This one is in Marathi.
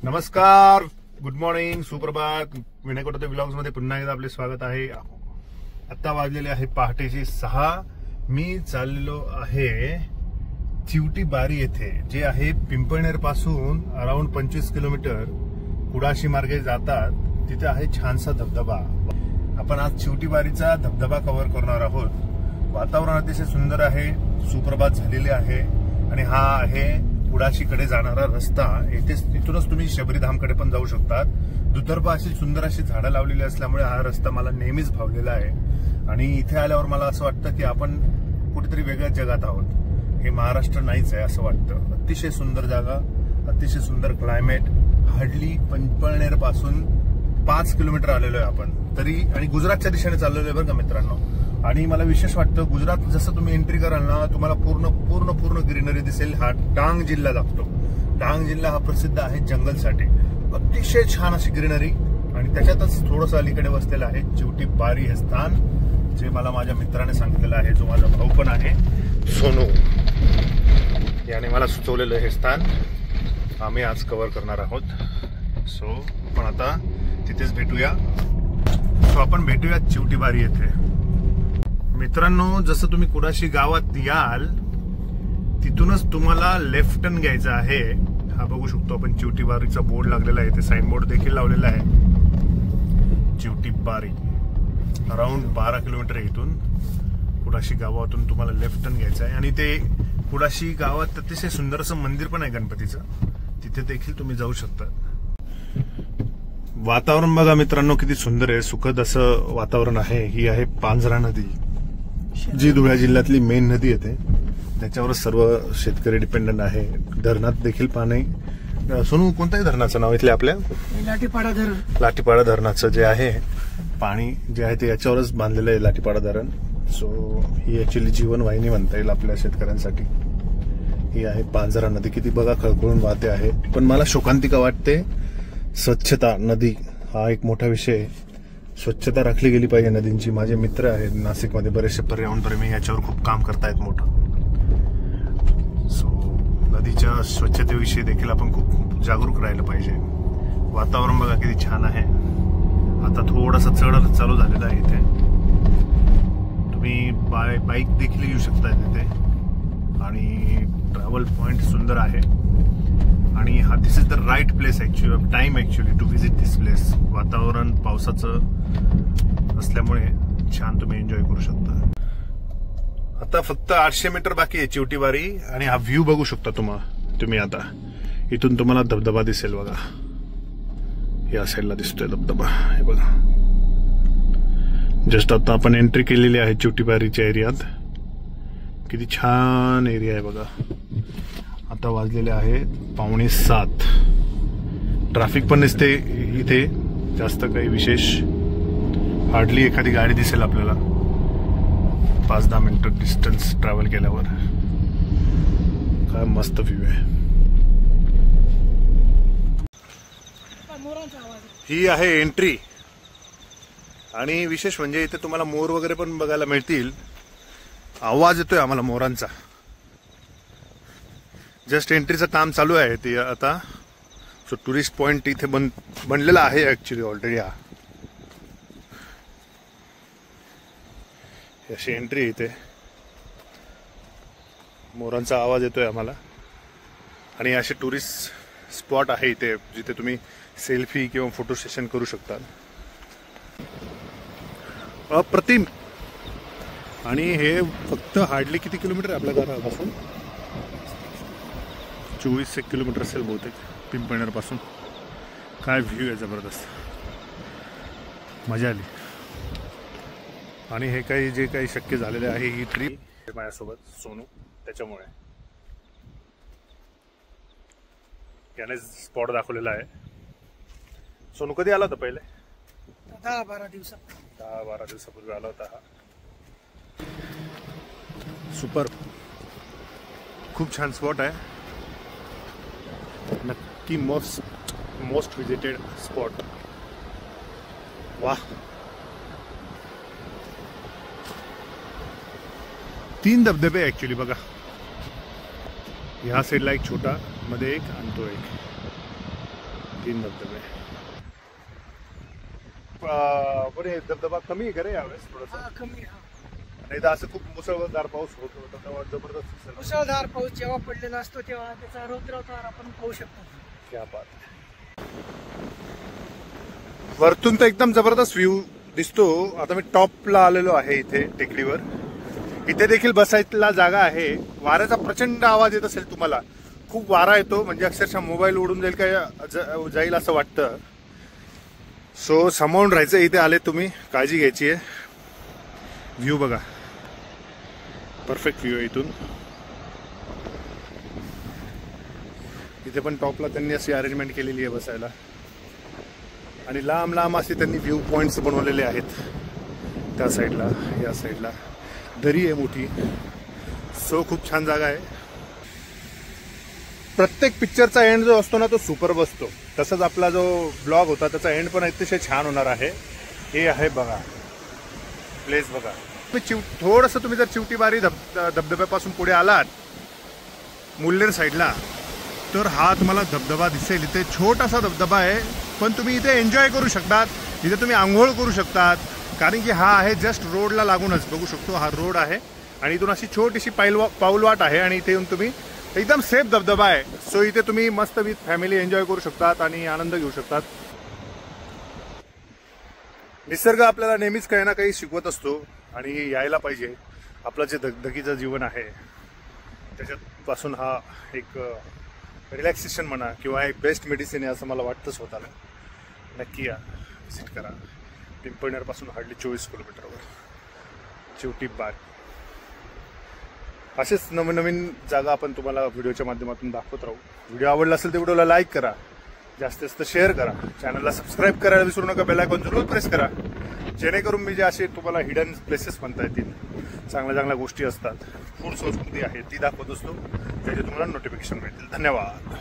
नमस्कार, गुड मॉर्निंग, सुप्रभात. विनय कोटते व्लॉग्स मध्ये पुन्हा एकदा आपले स्वागत आहे. आता वाजलेले आहे पहाटेचे 6. मी चाललेलो आहे चिवटी बारी येथे, जे आहे पिंपळनेर पासून अराउंड 25 किलोमीटर कुडाशी मार्गे जातात. तिथे आहे छानसा धबधबा. आपण आज चिवटी बारीचा धबधबा कव्हर करणार आहोत. वातावरण अतिशय सुंदर आहे, सुप्रभात झालेले आहे आणि हा आहे कुडाशीकडे जाणारा रस्ता. इथूनच तुम्ही शबरीधामकडे पण जाऊ शकतात. दुतर्फा अशी सुंदर अशी झाडं लावलेली असल्यामुळे हा रस्ता मला नेहमीच भावलेला आहे आणि इथे आल्यावर मला असं वाटतं की आपण कुठेतरी वेगळ्या जगात आहोत. हे महाराष्ट्र नाहीच आहे असं वाटतं. अतिशय सुंदर जागा, अतिशय सुंदर क्लायमेट. हार्डली पिंपळनेर पासून 5 किलोमीटर आलेलो आहे आपण तरी, आणि गुजरातच्या दिशेने चाललेलो आहे बरं का मित्रांनो. आणि मला विशेष वाटतं, गुजरात जसं तुम्ही एंट्री कराल ना, तुम्हाला पूर्ण पूर्ण पूर्ण ग्रीनरी दिसेल. हा डांग जिल्हा लागतो. डांग जिल्हा हा प्रसिद्ध आहे जंगलसाठी. अतिशय छान अशी ग्रीनरी आणि त्याच्यातच थोडंसं अलीकडे वसलेलं आहे चिवटी बारी हे स्थान, जे मला माझ्या मित्राने सांगितलेलं आहे, जो माझा भाऊ पण आहे, सोनू, याने मला सुचवलेलं हे स्थान आम्ही आज कव्हर करणार आहोत. सो पण आता तिथेच भेटूया. सो आपण भेटूया चिवटी बारी येथे. मित्रांनो, जसं तुम्ही कुडाशी गावात याल तिथूनच तुम्हाला लेफ्ट टर्न घ्यायचा आहे. हा बघू शकतो आपण चिवटी बारीचा बोर्ड लागलेला आहे. ते साइन बोर्ड देखील लावलेला आहे. चिवटी बारी अराउंड 12 किलोमीटर आहे इथून. कुडाशी गावातून तुम्हाला लेफ्ट टर्न घ्यायचा आहे आणि ते कुडाशी गावात अतिशय सुंदर असं मंदिर पण आहे गणपतीचं. तिथे देखील तुम्ही जाऊ शकता. वातावरण बघा मित्रांनो, किती सुंदर आहे, सुखद असं वातावरण आहे. ही आहे पांझरा नदी, जी धुळे जिल्ह्यातली मेन नदी येते. त्याच्यावरच सर्व शेतकरी डिपेंडंट आहे. धरणात देखील पाणी. सोनू, कोणत्याही धरणाचं नाव इथले आपल्या? लाठीपाडा धरण. लाठीपाडा धरणाचं जे आहे पाणी जे आहे ते याच्यावरच बांधलेलं आहे, लाठीपाडा धरण. सो ही ऍक्च्युअली जीवनवाहिनी म्हणता येईल आपल्या शेतकऱ्यांसाठी. ही आहे पांझरा नदी. किती बघा खळखळून वाहते आहे. पण मला शोकांतिका वाटते. स्वच्छता, नदी हा एक मोठा विषय आहे. स्वच्छता राखली गेली पाहिजे नदींची. माझे मित्र आहेत नाशिकमध्ये बरेचसे पर्यावरणप्रेमी, याच्यावर खूप काम करतायत मोठं. सो नदीच्या स्वच्छतेविषयी देखील आपण खूप जागरूक राहिलं पाहिजे. वातावरण बघा किती छान आहे. आता थोडासा चढ चालू झालेला आहे इथे. तुम्ही बाईक देखील येऊ शकता तिथे आणि ट्रॅव्हल पॉइंट सुंदर आहे. आणि हा this is the right place actually, time actually to visit this place. वातावरण पावसाचं असल्यामुळे छान तुम्ही एन्जॉय करू शकता. आता फक्त 800 मीटर बाकी आहे चिवटी बारी आणि हा व्ह्यू बघू शकता तुम्ही. आता इथून तुम्हाला धबधबा दिसेल बघा. या साईडला दिसतोय धबधबा, हे बघा. जस्ट आता आपण एंट्री केलेली आहे चिवटी बारीच्या एरियात. किती छान एरिया आहे बघा. आता वाजलेले आहे 6:45. ट्रॅफिक पण दिसते इथे, जास्त काही विशेष हार्डली एखादी गाडी दिसेल आपल्याला 5-10 मिनिटं डिस्टन्स ट्रॅव्हल केल्यावर. काय मस्त व्ह्यू आहे. ही आहे एंट्री आणि विशेष म्हणजे इथे तुम्हाला मोर वगैरे पण बघायला मिळतील. आवाज येतोय आम्हाला मोरांचा. जस्ट एंट्रीचं काम चालू आहे ते आता. सो टुरिस्ट पॉइंट इथे बनलेला आहे ऍक्च्युली ऑलरेडी. हा अशी एंट्री इथे. मोरांचा आवाज येतोय आम्हाला आणि असे टुरिस्ट स्पॉट आहे इथे, जिथे तुम्ही सेल्फी किंवा फोटो सेशन करू शकता. अप्रतिम. आणि हे फक्त हार्डली किती किलोमीटर आहे आपल्या घरापासून? 24 किलोमीटर असेल बहुतेक पिंपळनेर पासून. काय व्ह्यू आहे जबरदस्त, मजा आली. आणि हे काही जे काही शक्य झालेले आहे, ही ट्रिप माझ्यासोबत सोनू, त्याच्यामुळे याने स्पॉट दाखवलेला आहे. सोनू कधी आला होता पहिले? 10-12 दिवसात. 10-12 दिवसापूर्वी आला होता हा. सुपर, खूप छान स्पॉट आहे. नक्की मोस्ट विजिटेड स्पॉट. वाह. 3 धबधबे ऍक्च्युली बघा. ह्या साईडला एक छोटा, मध्ये एक आणि तो एक. 3 धबधबे. बरे धबधबा कमी आहे का रे यावेळेस थोडंसं? कमी हा. नाही तर असं खूप मुसळधार पाऊस होत होता तेव्हा जबरदस्त दिसेल. मुसळधार पाऊस जेव्हा पडलेला असतो तेव्हा त्याचा रौद्रावतार आपण पाहू शकतो. क्या बात. वरतून तर एकदम जबरदस्त व्ह्यू दिसतो. आता मी टॉपला आलेलो आहे इथे टेकडीवर. इथे देखील बसायला जागा आहे. वाऱ्याचा प्रचंड आवाज येत असेल तुम्हाला. खूप वारा येतो म्हणजे अक्षरशः मोबाईल उडून जाईल काय जाईल असं वाटतं. सो सांभाळून राहायचं. इथे आले तुम्ही काळजी घ्यायची आहे. व्ह्यू बघा परफेक्ट व्ह्यू आहे इथून. इथे पण टॉपला त्यांनी अशी अरेंजमेंट केलेली आहे बसायला आणि लांब लांब असे त्यांनी व्ह्यू पॉइंट्स बनवलेले आहेत. त्या साईडला या साईडला दरी आहे मोठी. सो खूप छान जागा आहे. प्रत्येक पिक्चरचा एंड जो असतो ना तो सुपरब असतो. तसंच आपला जो ब्लॉग होता त्याचा एंड पण अतिशय छान होणार आहे. हे आहे बघा प्लेस बघा. थोडंसं तुम्ही जर चिवटीबारी धबधब्यापासून पुढे आलात मुल्लेर साईडला तर हा तुम्हाला धबधबा दिसेल. इथे छोटासा धबधबा आहे पण तुम्ही इथे एन्जॉय करू शकतात. इथे तुम्ही आंघोळ करू शकतात कारण की हा आहे जस्ट रोडला लागूनच. बघू शकतो हा रोड आहे आणि इथून अशी छोटीशी पाऊलवाट आहे आणि इथे येऊन तुम्ही एकदम सेफ धबधबा आहे. सो इथे तुम्ही मस्त विथ फॅमिली एन्जॉय करू शकतात आणि आनंद घेऊ शकतात. निसर्ग आपल्याला नेहमीच काही ना काही शिकवत असतो आणि यायला पाहिजे. आपलं जे धगधगीचं जीवन आहे त्याच्यापासून हा एक रिलॅक्सेशन म्हणा किंवा एक बेस्ट मेडिसिन आहे असं मला वाटतं स्वतःला. नक्की या व्हिजिट करा. पिंपळनेरपासून हार्डली 24 किलोमीटरवर चिवटी बाग. असेच नवीन नवीन जागा आपण तुम्हाला व्हिडिओच्या माध्यमातून दाखवत राहू. व्हिडिओ आवडला असेल तर व्हिडिओला लाईक करा, जास्तीत जास्त शेअर करा, चॅनलला सबस्क्राईब करायला विसरू नका, बेल आयकॉन जरूर प्रेस करा जेणेकरून मी जे असे तुम्हाला हिडन प्लेसेस म्हणता येतील, चांगल्या चांगल्या गोष्टी असतात, फूड संस्कृती आहे ती दाखवत असतो, त्याचे तुम्हाला नोटिफिकेशन मिळतील. धन्यवाद.